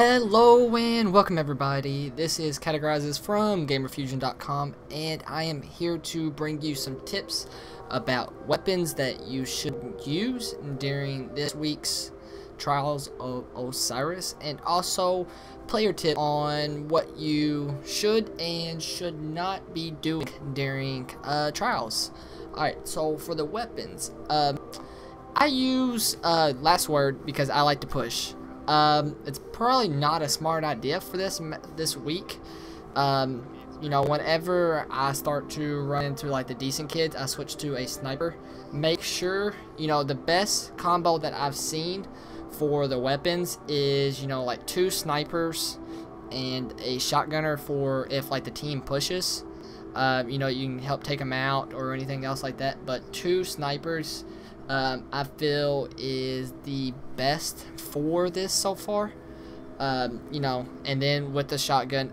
Hello and welcome everybody. This is Categorizes from GamerFusion.com, and I am here to bring you some tips about weapons that you should use during this week's Trials of Osiris, and also player tip on what you should and should not be doing during Trials. Alright, so for the weapons, I use Last Word because I like to push. It's probably not a smart idea for this week. You know, whenever I start to run into like the decent kids, I switch to a sniper. Make sure, you know, the best combo that I've seen for the weapons is, you know, like 2 snipers and a shotgunner for if like the team pushes. You know, you can help take them out or anything else like that, but 2 snipers I feel is the best for this so far. You know, and then with the shotgun,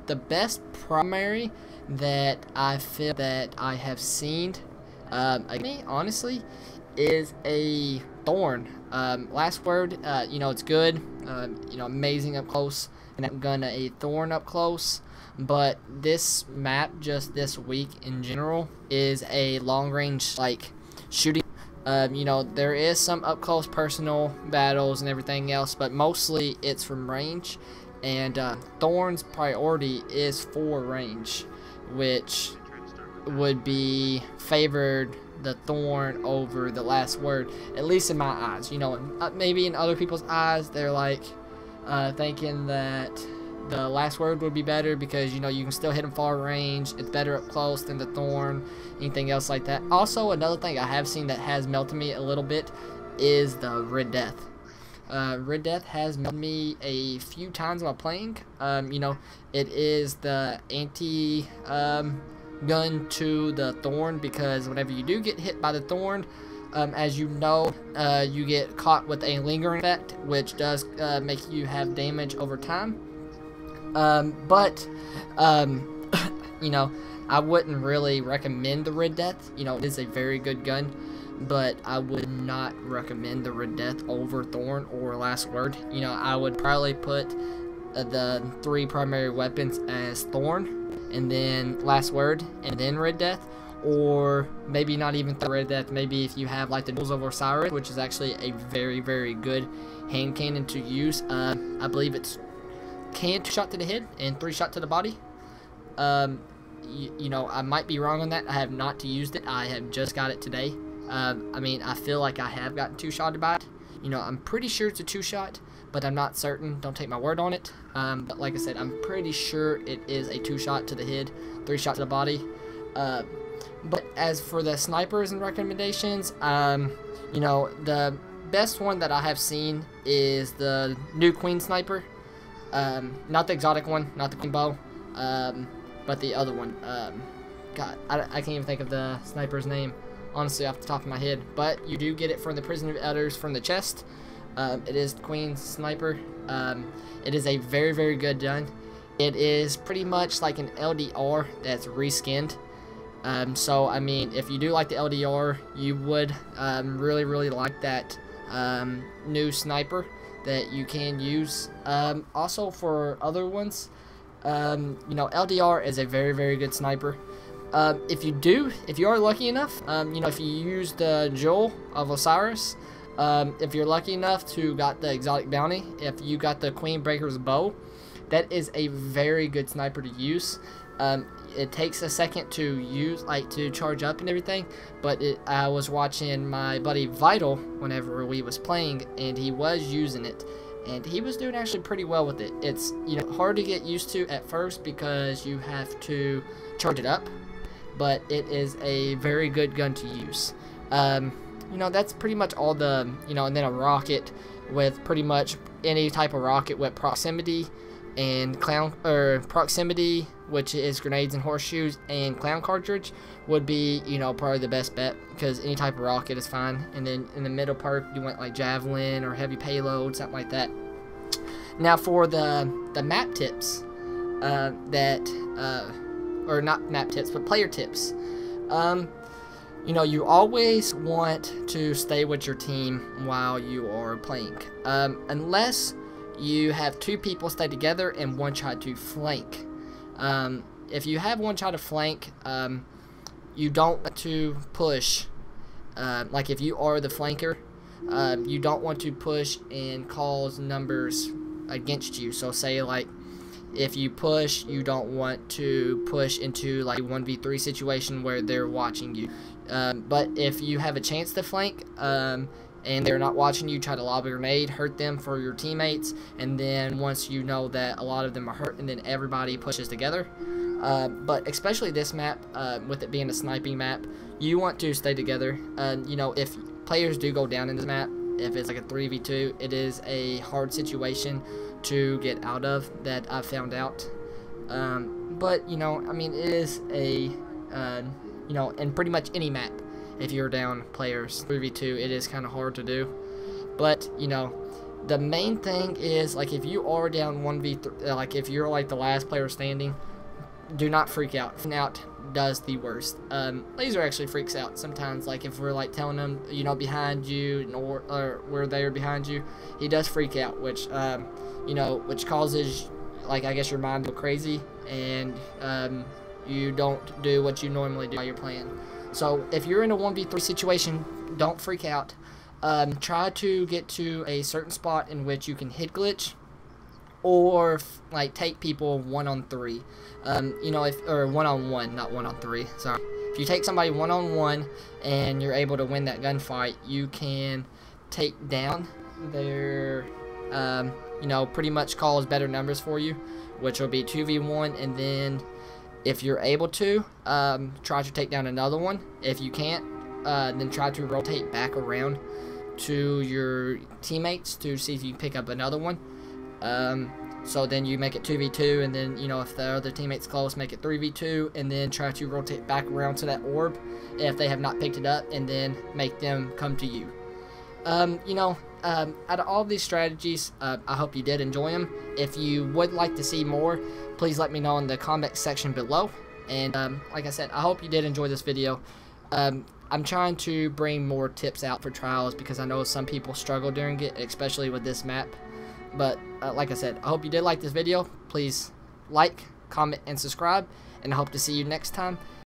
the best primary that I feel that I have seen, honestly, is a Thorn. Last Word, you know, it's good, you know, amazing up close, and I'm gonna a Thorn up close. But this map, just this week in general, is a long range like shooting. You know, there is some up close personal battles and everything else, but mostly it's from range, and Thorn's priority is for range, which would be favored the Thorn over the Last Word, at least in my eyes. You know, maybe in other people's eyes they're like thinking that the Last Word would be better because, you know, you can still hit them far range. It's better up close than the Thorn, anything else like that. Also, another thing I have seen that has melted me a little bit is the Red Death. Red Death has melted me a few times while playing. You know, it is the anti gun to the Thorn, because whenever you do get hit by the Thorn, as you know, you get caught with a lingering effect, which does make you have damage over time. You know, I wouldn't really recommend the Red Death. You know, it is a very good gun, but I would not recommend the Red Death over Thorn or Last Word. You know, I would probably put the 3 primary weapons as Thorn, and then Last Word, and then Red Death. Or maybe not even the Red Death. Maybe if you have like the Duels of Osiris, which is actually a very, very good hand cannon to use. I believe it's 2 shot to the head and 3 shot to the body. You know, I might be wrong on that. I have not used it. I have just got it today. I mean, I feel like I have gotten 2-shotted by it. You know, I'm pretty sure it's a 2-shot, but I'm not certain. Don't take my word on it. But like I said, I'm pretty sure it is a 2-shot to the head, 3 shot to the body. But as for the snipers and recommendations, you know, the best one that I have seen is the new Queen Sniper. Not the exotic one, not the Queen Bow, but the other one. God, I can't even think of the sniper's name, honestly, off the top of my head. But you do get it from the Prison of Elders from the chest. It is the Queen Sniper. It is a very, very good gun. It is pretty much like an LDR that's reskinned. So, I mean, if you do like the LDR, you would really, really like that new sniper that you can use. Also for other ones, you know, LDR is a very, very good sniper. If you are lucky enough, you know, if you use the Jewel of Osiris, if you're lucky enough to got the exotic bounty, if you got the Queen Breaker's bow, that is a very good sniper to use. It takes a second to use, like to charge up and everything, but I was watching my buddy Vital whenever we was playing, and he was using it, and he was doing actually pretty well with it. It's, you know, hard to get used to at first because you have to charge it up, but it is a very good gun to use. You know, that's pretty much all the, you know, and then a rocket with pretty much any type of rocket with proximity and proximity, which is grenades and horseshoes, and clown cartridge would be, you know, probably the best bet, because any type of rocket is fine. And then in the middle part, you want like javelin or heavy payload, something like that. Now for the map tips, or not map tips, but player tips. You know, you always want to stay with your team while you are playing, unless you have 2 people stay together and 1 try to flank. If you have 1 try to flank, you don't want to push. Like if you are the flanker, you don't want to push and cause numbers against you. So say like if you push, you don't want to push into like a 1v3 situation where they're watching you. But if you have a chance to flank, and they're not watching you, try to lob a grenade, hurt them for your teammates, and then once you know that a lot of them are hurt, and then everybody pushes together. But especially this map, with it being a sniping map, you want to stay together. You know, if players do go down in this map, if it's like a 3v2, it is a hard situation to get out of, that I've found out. But, you know, I mean, it is a, you know, in pretty much any map, if you're down players 3v2, it is kind of hard to do. But, you know, the main thing is, like, if you are down 1v3, like, if you're, like, the last player standing, do not freak out. Freaking out does the worst. Laser actually freaks out sometimes, like, if we're, like, telling him, you know, behind you, or we're there behind you, he does freak out, which, you know, which causes, like, I guess your mind to go crazy, and, you don't do what you normally do while you're playing. So if you're in a 1v3 situation, don't freak out. Try to get to a certain spot in which you can hit glitch, or like take people 1-on-3. You know, or 1-on-1, not 1-on-3. Sorry. If you take somebody 1-on-1 and you're able to win that gunfight, you can take down their, you know, pretty much cause better numbers for you, which will be 2v1, and then if you're able to, try to take down another one. If you can't, then try to rotate back around to your teammates to see if you can pick up another one. So then you make it 2v2, and then, you know, if the other teammate's close, make it 3v2, and then try to rotate back around to that orb if they have not picked it up, and then make them come to you. You know, out of all these strategies, I hope you did enjoy them. If you would like to see more, please let me know in the comment section below. And like I said, I hope you did enjoy this video. I'm trying to bring more tips out for trials because I know some people struggle during it, especially with this map. But like I said, I hope you did like this video. Please like, comment, and subscribe, and I hope to see you next time.